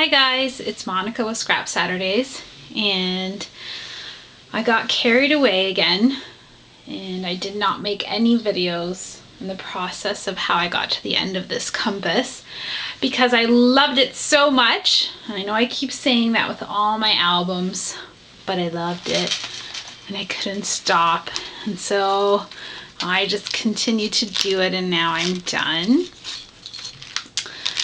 Hi guys, it's Monica with Scrap Saturdays, and I got carried away again and I did not make any videos in the process of how I got to the end of this compass because I loved it so much. I know I keep saying that with all my albums, but I loved it and I couldn't stop, and so I just continued to do it, and now I'm done.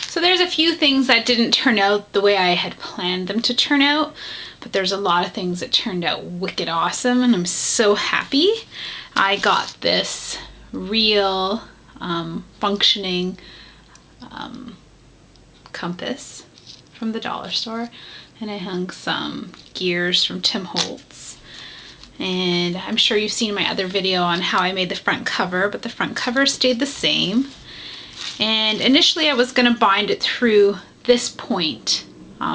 So there's a few things that didn't turn out the way I had planned them to turn out, but there's a lot of things that turned out wicked awesome, and I'm so happy. I got this real functioning compass from the dollar store, and I hung some gears from Tim Holtz. And I'm sure you've seen my other video on how I made the front cover, but the front cover stayed the same. And initially I was going to bind it through this point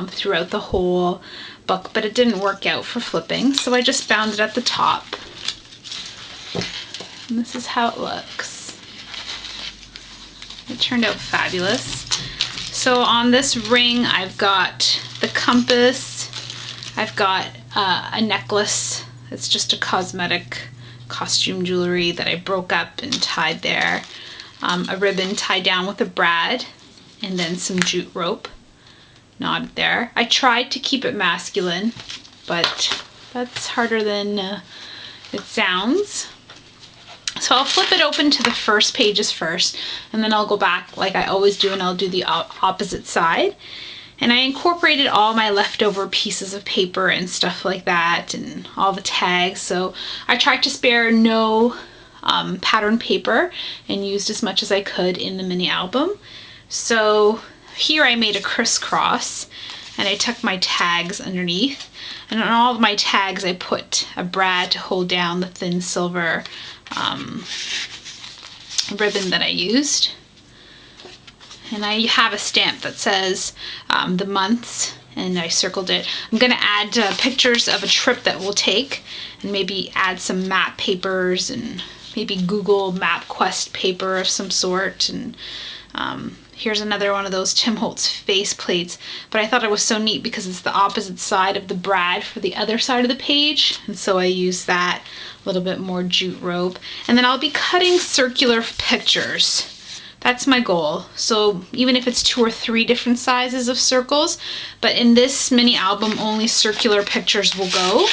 throughout the whole book, but it didn't work out for flipping, so I just bound it at the top. And this is how it looks. It turned out fabulous. So on this ring I've got the compass, I've got a necklace. It's just a cosmetic costume jewelry that I broke up and tied there. A ribbon tied down with a brad, and then some jute rope knotted there. I tried to keep it masculine, but that's harder than it sounds. So I'll flip it open to the first pages first, and then I'll go back like I always do, and I'll do the opposite side. And I incorporated all my leftover pieces of paper and stuff like that, and all the tags. So I tried to spare no pattern paper and used as much as I could in the mini album. So here I made a crisscross, and I tucked my tags underneath, and on all of my tags I put a brad to hold down the thin silver ribbon that I used. And I have a stamp that says the months, and I circled it. I'm going to add pictures of a trip that we'll take, and maybe add some map papers and maybe Google MapQuest paper of some sort. And here's another one of those Tim Holtz face plates, but I thought it was so neat because it's the opposite side of the brad for the other side of the page, and so I used that, a little bit more jute rope. And then I'll be cutting circular pictures. That's my goal. So even if it's 2 or 3 different sizes of circles, but in this mini album only circular pictures will go,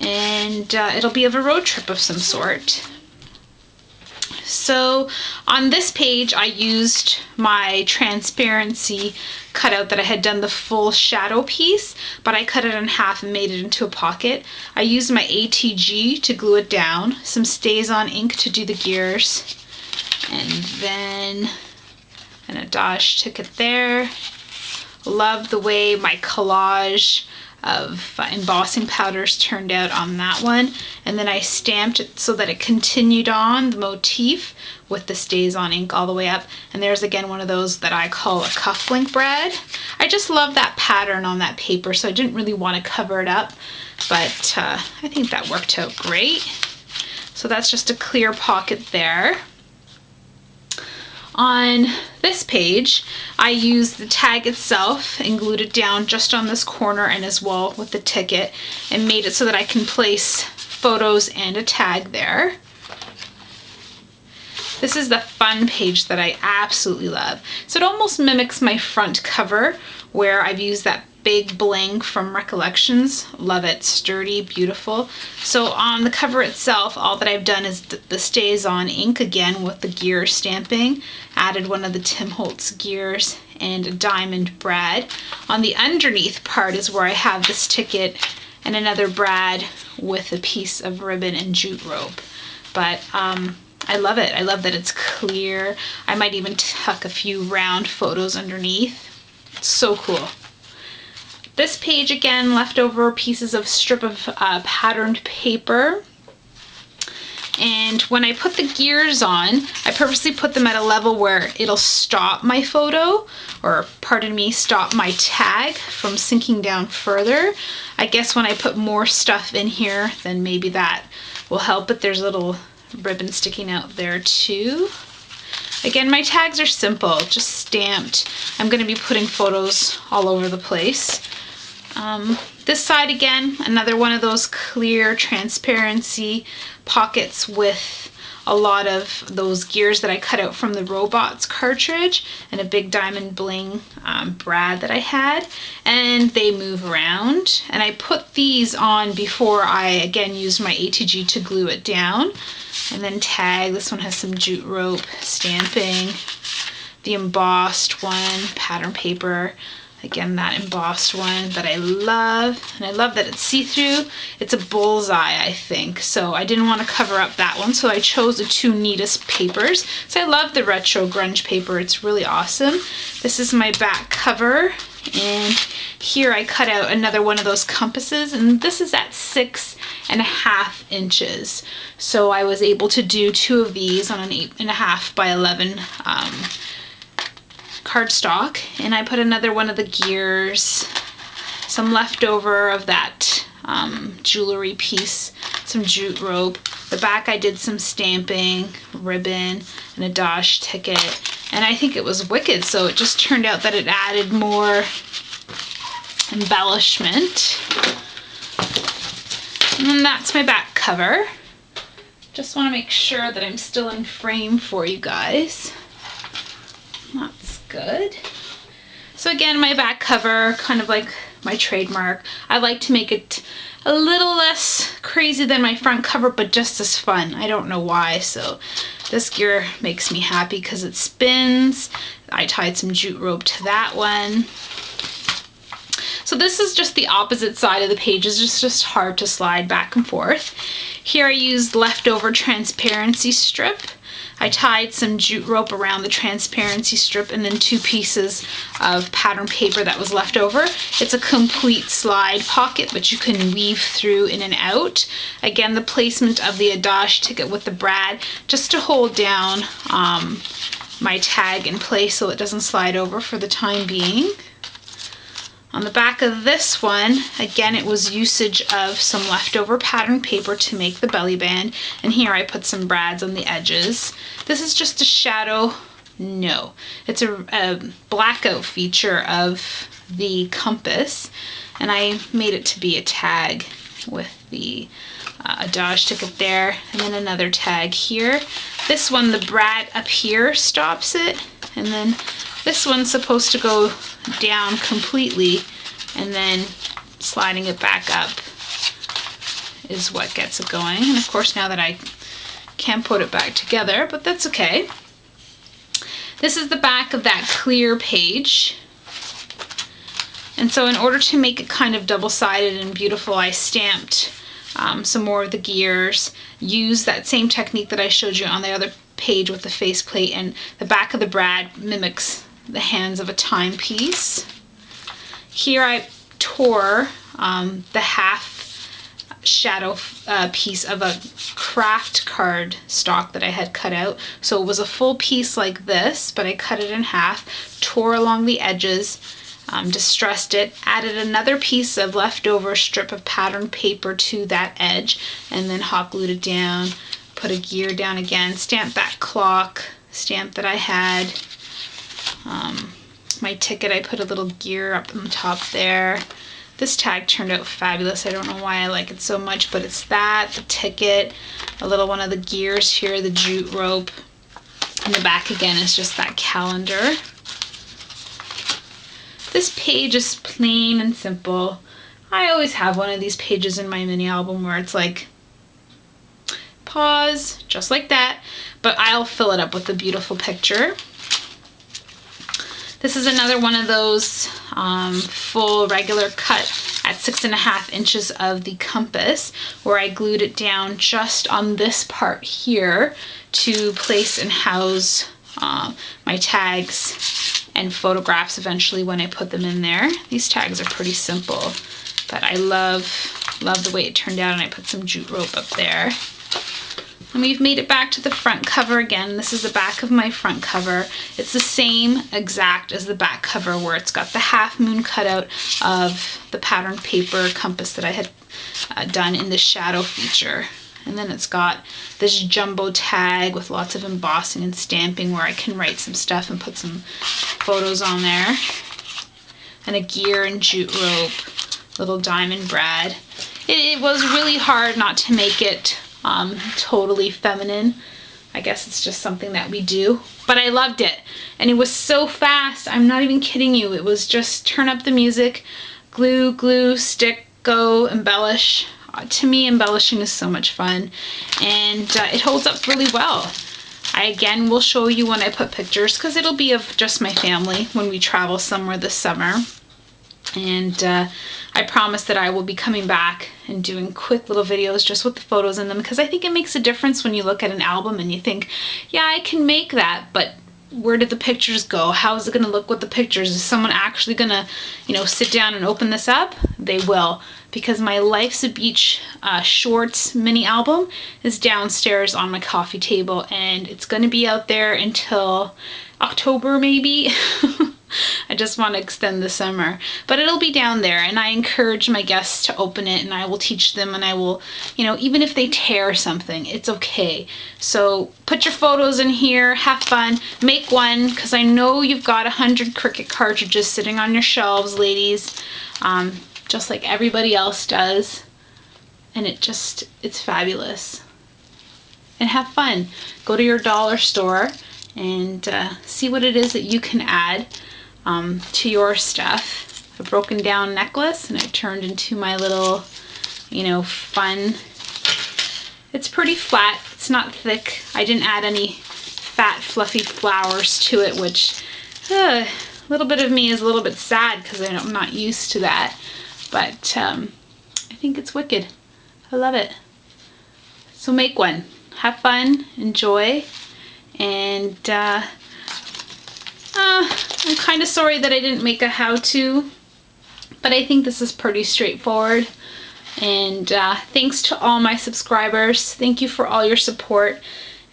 and it'll be of a road trip of some sort. So on this page I used my transparency cutout that I had done the full shadow piece, but I cut it in half and made it into a pocket. I used my ATG to glue it down, some StazOn ink to do the gears, and then an Adage ticket there. Love the way my collage of embossing powders turned out on that one, and then I stamped it so that it continued on the motif with the StazOn ink all the way up. And there's again one of those that I call a cufflink brad. I just love that pattern on that paper, so I didn't really want to cover it up, but I think that worked out great. So that's just a clear pocket there. On this page, I used the tag itself and glued it down just on this corner and as well with the ticket, and made it so that I can place photos and a tag there. This is the fun page that I absolutely love. So it almost mimics my front cover, where I've used that big bling from Recollections. Love it, sturdy, beautiful. So on the cover itself, all that I've done is the StazOn ink again with the gear stamping, added one of the Tim Holtz gears and a diamond brad. On the underneath part is where I have this ticket and another brad with a piece of ribbon and jute rope. But I love it. I love that it's clear. I might even tuck a few round photos underneath. It's so cool. This page again, leftover pieces of strip of patterned paper. And when I put the gears on, I purposely put them at a level where it'll stop my photo, or pardon me, stop my tag from sinking down further. I guess when I put more stuff in here, then maybe that will help, but there's a little ribbon sticking out there too. Again, my tags are simple, just stamped. I'm going to be putting photos all over the place. This side again, another one of those clear transparency pockets with a lot of those gears that I cut out from the Robots cartridge, and a big diamond bling brad that I had, and they move around. And I put these on before I again used my ATG to glue it down. And then tag, this one has some jute rope stamping, the embossed one, pattern paper. Again, that embossed one that I love, and I love that it's see-through. It's a bullseye, I think, so I didn't want to cover up that one, so I chose the two neatest papers. So I love the retro grunge paper, it's really awesome. This is my back cover, and here I cut out another one of those compasses, and this is at 6.5 inches. So I was able to do two of these on an 8.5 by 11 cardstock, and I put another one of the gears, some leftover of that jewelry piece, some jute rope. The back I did some stamping, ribbon, and a Dodge ticket, and I think it was wicked, so it just turned out that it added more embellishment. And then that's my back cover. Just want to make sure that I'm still in frame for you guys. That's good. So again, my back cover, kind of like my trademark. I like to make it a little less crazy than my front cover, but just as fun. I don't know why. So this gear makes me happy because it spins. I tied some jute rope to that one. So this is just the opposite side of the page. It's just hard to slide back and forth. Here I used leftover transparency strip. I tied some jute rope around the transparency strip, and then two pieces of pattern paper that was left over. It's a complete slide pocket, but you can weave through in and out. Again, the placement of the Adash ticket with the brad, just to hold down my tag in place so it doesn't slide over for the time being. On the back of this one, again, it was usage of some leftover pattern paper to make the belly band, and here I put some brads on the edges. This is just a shadow, no, it's a blackout feature of the compass, and I made it to be a tag with the Dodge ticket there, and then another tag here. This one, the brad up here stops it, and then this one's supposed to go down completely, and then sliding it back up is what gets it going. And of course, now that I can't put it back together, but that's okay. This is the back of that clear page. And so in order to make it kind of double-sided and beautiful, I stamped some more of the gears, used that same technique that I showed you on the other page with the faceplate, and the back of the brad mimics the hands of a timepiece. Here I tore the half shadow piece of a craft card stock that I had cut out. So it was a full piece like this, but I cut it in half, tore along the edges, distressed it, added another piece of leftover strip of pattern paper to that edge, and then hot glued it down, put a gear down again, stamped that clock stamp that I had. My ticket, I put a little gear up on the top there. This tag turned out fabulous. I don't know why I like it so much, but it's that, the ticket, a little one of the gears here, the jute rope, and the back again is just that calendar. This page is plain and simple. I always have one of these pages in my mini album where it's like, pause, just like that, but I'll fill it up with a beautiful picture. This is another one of those full regular cut at 6.5 inches of the compass, where I glued it down just on this part here to place and house my tags and photographs eventually when I put them in there. These tags are pretty simple, but I love the way it turned out, and I put some jute rope up there. And we've made it back to the front cover again. This is the back of my front cover. It's the same exact as the back cover, where it's got the half moon cutout of the pattern paper compass that I had done in the shadow feature. And then it's got this jumbo tag with lots of embossing and stamping where I can write some stuff and put some photos on there. And a gear and jute rope, little diamond brad. It was really hard not to make it totally feminine. I guess it's just something that we do, but I loved it. And it was so fast, I'm not even kidding you. It was just turn up the music, glue, glue, stick, go, embellish. To me, embellishing is so much fun, and it holds up really well. I again will show you when I put pictures, because it'll be of just my family when we travel somewhere this summer. And I promise that I will be coming back and doing quick little videos just with the photos in them, because I think it makes a difference when you look at an album and you think, yeah, I can make that, but where did the pictures go? How is it going to look with the pictures? Is someone actually going to, you know, sit down and open this up? They will, because my Life's a Beach shorts mini album is downstairs on my coffee table, and it's going to be out there until October maybe. I just want to extend the summer, but it'll be down there, and I encourage my guests to open it, and I will teach them, and I will, you know, even if they tear something, it's okay. So put your photos in here, have fun, make one, because I know you've got 100 Cricut cartridges sitting on your shelves, ladies, just like everybody else does, and it's fabulous. And have fun. Go to your dollar store and see what it is that you can add to your stuff. A broken down necklace, and it turned into my little, you know, fun. It's pretty flat, it's not thick. I didn't add any fat fluffy flowers to it, which a little bit of me is a little bit sad because I'm not used to that, but I think it's wicked. I love it. So make one, have fun, enjoy, and I'm kind of sorry that I didn't make a how-to, but I think this is pretty straightforward. And thanks to all my subscribers. Thank you for all your support.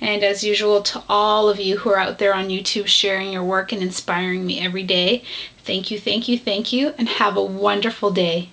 And as usual, to all of you who are out there on YouTube sharing your work and inspiring me every day. Thank you, thank you, thank you, and have a wonderful day.